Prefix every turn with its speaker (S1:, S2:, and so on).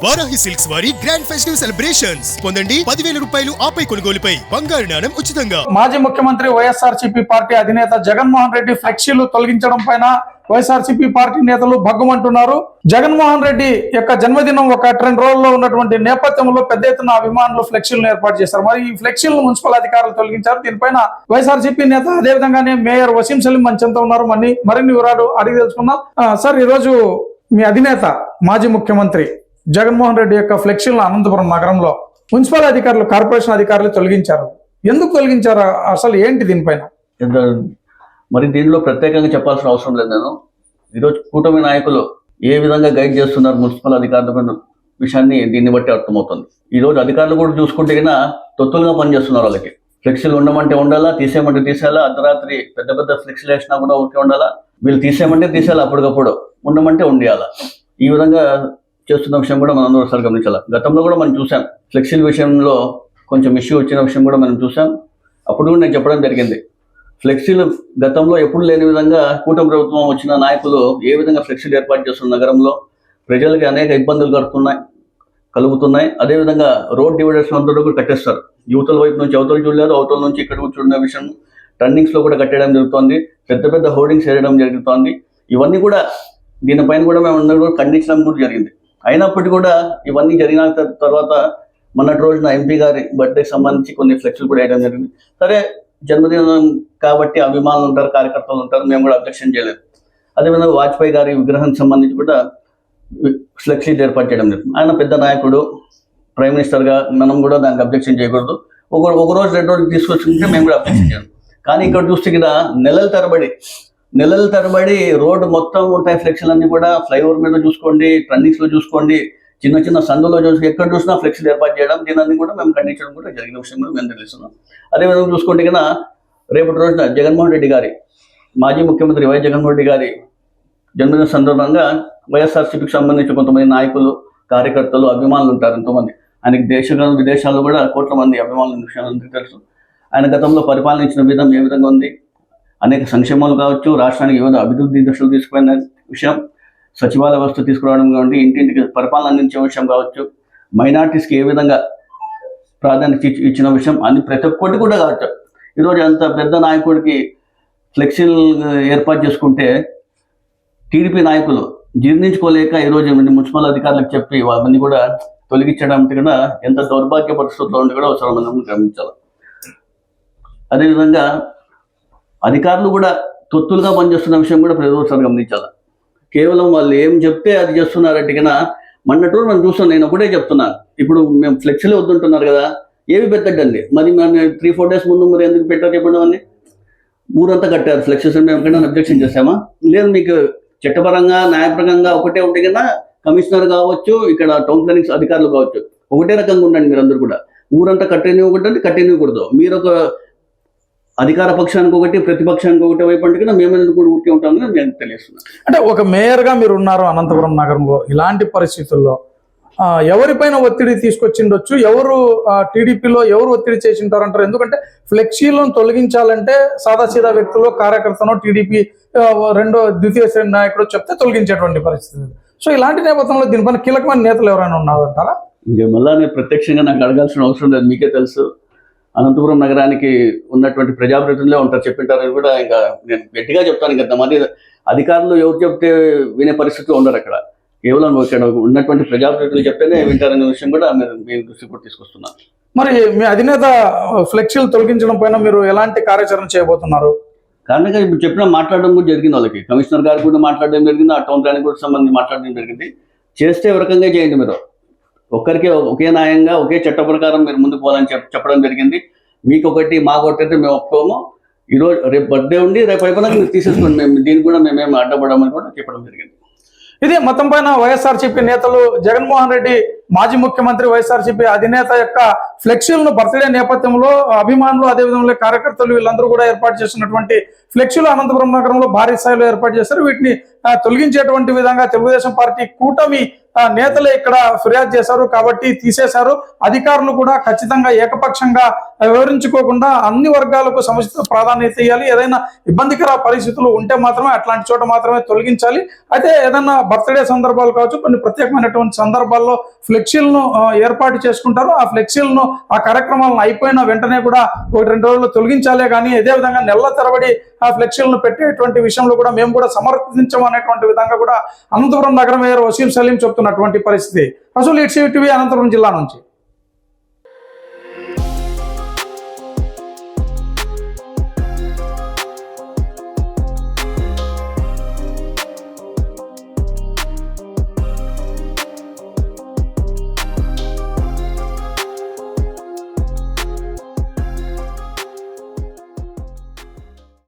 S1: Varahi silks వారి grand festive celebrations పొందండి 10,000 రూపాయలు ఆపై కొనుగోలుపై బంగారు నాణెం ఉచితంగా.
S2: మాజీ ముఖ్యమంత్రి వైఎస్ఆర్సీపీ పార్టీ అధినేత జగన్మోహన్ రెడ్డి ఫ్లెక్సీలు తొలగించడం పైన వైఎస్ఆర్సీపీ పార్టీ నేతలు భగ్గుమంటున్నారు. జగన్మోహన్ రెడ్డి యొక్క జన్మదినం ఒక ట్రెండ్ రోజుల్లో ఉన్నటువంటి నేపథ్యంలో పెద్ద ఎత్తున అభిమానులు ఫ్లెక్సీలను ఏర్పాటు చేశారు. మరి ఈ ఫ్లెక్సీలను మున్సిపల్ అధికారులు తొలగించారు. దీనిపైన వైఎస్ఆర్సీపీ నేత అదేవిధంగానే మేయర్ వసీం సలీం మన చెంత ఉన్నారు. మరిన్ని వివరాలు అడిగి తెలుసుకుందాం. సార్, ఈరోజు మీ అధినేత మాజీ ముఖ్యమంత్రి జగన్మోహన్ రెడ్డి యొక్క ఫ్లెక్సీలను అనంతపురం నగరంలో మున్సిపల్ అధికారులు, కార్పొరేషన్ అధికారులు తొలగించారు. ఎందుకు తొలగించారు? అసలు ఏంటి దీనిపైన?
S3: మరి దీనిలో ప్రత్యేకంగా చెప్పాల్సిన అవసరం లేదు. నేను ఈరోజు కూటమి నాయకులు ఏ విధంగా గైడ్ చేస్తున్నారు మున్సిపల్ అధికారుల విషయాన్ని దీన్ని బట్టి అర్థమవుతుంది. ఈరోజు అధికారులు కూడా చూసుకుంటే కన్నా తొత్తులుగా పనిచేస్తున్నారు. వాళ్ళకి ఫ్లెక్సీలు ఉండమంటే ఉండాలా, తీసేయమంటే తీసేయాలా, అర్ధరాత్రి పెద్ద పెద్ద ఫ్లెక్సీలు వేసినా కూడా ఓకే ఉండాలా, వీళ్ళు తీసేయమంటే తీసేయాలి, అప్పటికప్పుడు ఉండమంటే ఉండియాలా. ఈ విధంగా చేస్తున్న విషయం కూడా మనం అందరూ ఒకసారి గమనించాలి. గతంలో కూడా మనం చూసాం ఫ్లెక్సీల విషయంలో కొంచెం ఇష్యూ వచ్చిన విషయం కూడా మనం చూసాం. అప్పుడు కూడా నేను చెప్పడం జరిగింది, ఫ్లెక్సీలు గతంలో ఎప్పుడు లేని విధంగా కూటమి ప్రభుత్వం వచ్చిన నాయకులు ఏ విధంగా ఫ్లెక్సీలు ఏర్పాటు చేస్తున్న నగరంలో ప్రజలకి అనేక ఇబ్బందులు కలుగుతున్నాయి. అదేవిధంగా రోడ్ డివైడర్స్ అంతా కూడా కట్టేస్తారు. యువతల వైపు నుంచి అవతల చూడలేదు, అవతల నుంచి ఇక్కడ చూడన్న విషయం టర్నింగ్స్ లో కూడా కట్టేయడం జరుగుతుంది. పెద్ద పెద్ద హోర్డింగ్స్ వేయడం జరుగుతుంది. ఇవన్నీ కూడా దీనిపైన కూడా మేము అందరూ కూడా ఖండించడం కూడా జరిగింది. అయినప్పటికీ కూడా ఇవన్నీ జరిగిన తర్వాత మొన్నటి రోజున ఎంపీ గారి బర్త్డేకి సంబంధించి కొన్ని ఫ్లెక్సీలు కూడా వేయడం జరిగింది. సరే, జన్మదినం కాబట్టి అభిమానులు ఉంటారు, కార్యకర్తలు ఉంటారు, మేము కూడా అబ్జెక్షన్ చేయలేదు. అదేవిధంగా వాజ్పేయి గారి విగ్రహానికి సంబంధించి కూడా ఫ్లెక్సీలు ఏర్పాటు చేయడం జరిగింది. ఆయన పెద్ద నాయకుడు, ప్రైమ్ మినిస్టర్గా మనం కూడా దానికి అబ్జెక్షన్ చేయకూడదు. ఒక రోజు 2 రోజులు తీసుకొచ్చుకుంటే మేము కూడా అబ్జెక్షన్ చేయాలి. కానీ ఇక్కడ చూస్తే కదా నెలల తరబడి రోడ్డు మొత్తం ఉంటాయి ఫ్లెక్సీలు అన్ని కూడా. ఫ్లైఓవర్ మీద చూసుకోండి, టర్నింగ్స్ లో చూసుకోండి, చిన్న చిన్న సందులో చూసి ఎక్కడ చూసినా ఫ్లెక్సీలు ఏర్పాటు చేయడం, దీనిని కూడా మేము ఖండించడం కూడా జరిగిన విషయం కూడా మేము తెలుస్తున్నాం. అదేవిధంగా చూసుకుంటే కన్నా రేపటి రోజున జగన్మోహన్ రెడ్డి గారి, మాజీ ముఖ్యమంత్రి వైఎస్ జగన్మోహన్ రెడ్డి గారి జన్మదిన సందర్భంగా వైఎస్ఆర్సీపీకి సంబంధించి కొంతమంది నాయకులు, కార్యకర్తలు, అభిమానులు ఉంటారు ఎంతోమంది. ఆయనకి విదేశాల్లో కూడా కోట్ల మంది అభిమానుల విషయాలు అందరికీ తెలుసు. ఆయన గతంలో పరిపాలించిన విధం ఏ విధంగా ఉంది, అనేక సంక్షేమాలు కావచ్చు, రాష్ట్రానికి ఏమైనా అభివృద్ధి దశలు తీసుకుపోయిన విషయం, సచివాలయ వ్యవస్థ తీసుకురావడం కావండి, ఇంటింటికి పరిపాలన అందించే విషయం కావచ్చు, మైనార్టీస్కి ఏ విధంగా ప్రాధాన్యత ఇచ్చిన విషయం అన్ని ప్రతి ఒక్కటి కూడా కావచ్చు. ఈరోజు అంత పెద్ద నాయకుడికి ఫ్లెక్సీలు ఏర్పాటు చేసుకుంటే టీడీపీ నాయకులు జీర్ణించుకోలేక ఈరోజు మున్సిపల్ అధికారులకు చెప్పి అవన్నీ కూడా తొలగించడం కూడా ఎంత దౌర్భాగ్య పరిస్థితుల్లో ఉండి కూడా ఒకసారి మనం గమనించాలి. అదేవిధంగా అధికారులు కూడా తొత్తులుగా పనిచేస్తున్న విషయం కూడా ప్రతి ఒక్కసారి గమనించాలి. కేవలం వాళ్ళు ఏం చెప్తే అది చేస్తున్నారంటే కన్నా మొన్నటి రోజు మనం చూస్తాం. నేను ఒకటే చెప్తున్నాను, ఇప్పుడు మేము ఫ్లెక్సీలు వద్దుంటున్నారు కదా, ఏవి పెట్టద్దండి. మరి మేము 3-4 డేస్ ముందు మరి ఎందుకు పెట్టారు చెప్పండి. అవన్నీ ఊరంతా కట్టారు ఫ్లెక్సీస్. మేము ఎక్కడైనా అబ్జెక్షన్ చేసామా? లేదు. మీకు చట్టపరంగా, న్యాయపరంగా ఒకటే ఉంటే కన్నా కమిషనర్ కావచ్చు, ఇక్కడ టౌన్ ప్లానింగ్ అధికారులు కావచ్చు, ఒకటే రకంగా ఉండండి. మీరందరూ కూడా ఊరంతా కట్టనివ్వకూడదు. మీరు ఒక అధికార పక్షానికి ఒకటి, ప్రతిపక్షానికి ఒకటి వైపు అంటే కన్నా మేమెందుకు కూడా ఊరికే ఉంటామని నేను తెలియజేస్తున్నాను.
S2: అంటే ఒక మేయర్ గా మీరు ఉన్నారు అనంతపురం నగరంలో. ఇలాంటి పరిస్థితుల్లో ఎవరిపైన ఒత్తిడి తీసుకొచ్చిండొచ్చు? ఎవరు టీడీపీలో ఎవరు ఒత్తిడి చేసింటారు అంటారు? ఎందుకంటే ఫ్లెక్సీలను తొలగించాలంటే సాదాసీదా వ్యక్తులు, కార్యకర్తనో, టీడీపీ ద్వితీయ శ్రేణి నాయకుడు చెప్తే తొలగించేటువంటి పరిస్థితి. సో ఇలాంటి నేపథ్యంలో దీనిపైన కీలకమైన నేతలు ఎవరైనా ఉన్నారంటారా?
S3: ఇంకా మళ్ళా నేను ప్రత్యక్షంగా నాకు అడగాల్సిన అవసరం లేదు, మీకే తెలుసు. అనంతపురం నగరానికి ఉన్నటువంటి ప్రజాప్రతినిధులే ఉంటారు, చెప్పింటారని కూడా ఇంకా నేను గట్టిగా చెప్తాను. ఇంకా మరి అధికారులు ఎవరు చెప్తే వినే పరిస్థితిలో ఉండరు. అక్కడ కేవలం ఇక్కడ ఉన్నటువంటి ప్రజాప్రతినిధులు చెప్తేనే వింటారనే విషయం కూడా మీ దృష్టికి కూడా తీసుకొస్తున్నాను.
S2: మరి మీ అధినేత ఫ్లెక్సీలు తొలగించడం పైన మీరు ఎలాంటి కార్యాచరణ చేయబోతున్నారు?
S3: కారణంగా ఇప్పుడు చెప్పిన మాట్లాడడం కూడా జరిగింది. వాళ్ళకి కమిషనర్ గారు కూడా మాట్లాడడం జరిగింది, ఆ టౌన్ ప్లానింగ్ కూడా సంబంధించి మాట్లాడడం జరిగింది. చేస్తే ఒక రకంగా చేయండి. మీరు ఒక్కరికి ఒకే న్యాయంగా, ఒకే చట్ట ప్రకారం మీరు ముందుకు పోవాలని చెప్పడం జరిగింది. మీకు ఒకటి, మాకు ఒకటి అయితే మేము ఒప్పుకోము. ఈరోజు రేపు బర్త్డే ఉండి రేపు అయిపోయినా మీరు తీసేసుకోండి, మేము దీనికి కూడా మేమేమి అడ్డపడమని కూడా చెప్పడం జరిగింది.
S2: ఇది మొత్తం పైన వైఎస్ఆర్సీపీ నేతలు, జగన్మోహన్ రెడ్డి మాజీ ముఖ్యమంత్రి, వైఎస్ఆర్సీపీ అధినేత యొక్క ఫ్లెక్సీలను బర్త్డే నేపథ్యంలో అభిమానులు, అదేవిధంగా కార్యకర్తలు వీళ్ళందరూ కూడా ఏర్పాటు చేసినటువంటి ఫ్లెక్సీలు అనంతపురం నగరంలో భారీ స్థాయిలో ఏర్పాటు చేశారు. వీటిని తొలగించేటువంటి విధంగా తెలుగుదేశం పార్టీ కూటమి నేతలే ఇక్కడ ఫిర్యాదు చేశారు కాబట్టి తీసేశారు. అధికారులు కూడా ఖచ్చితంగా ఏకపక్షంగా వివరించుకోకుండా అన్ని వర్గాలకు సముచిత ప్రాధాన్యత ఇవ్వాలి. ఏదైనా ఇబ్బందికర పరిస్థితులు ఉంటే మాత్రమే అట్లాంటి చోట మాత్రమే తొలగించాలి. అయితే ఏదైనా బర్త్డే సందర్భాలు కావచ్చు, కొన్ని ప్రత్యేకమైనటువంటి సందర్భాల్లో ఫ్లెక్సీలను ఏర్పాటు చేసుకుంటారు. ఆ ఫ్లెక్సీలను, ఆ కార్యక్రమాలను అయిపోయిన వెంటనే కూడా 1-2 రోజుల్లో తొలగించాలే కానీ అదే విధంగా నెలల తరబడి ఆ ఫ్లెక్సీలను పెట్టేటువంటి విషయంలో కూడా మేము కూడా సమర్థించమనేటువంటి విధంగా కూడా అనంతపురం నగర మేయర్ వసీం సలీం చెప్తున్నటువంటి పరిస్థితి. అసలు ఇట్స్ టీవీ అనంతపురం జిల్లా నుంచి.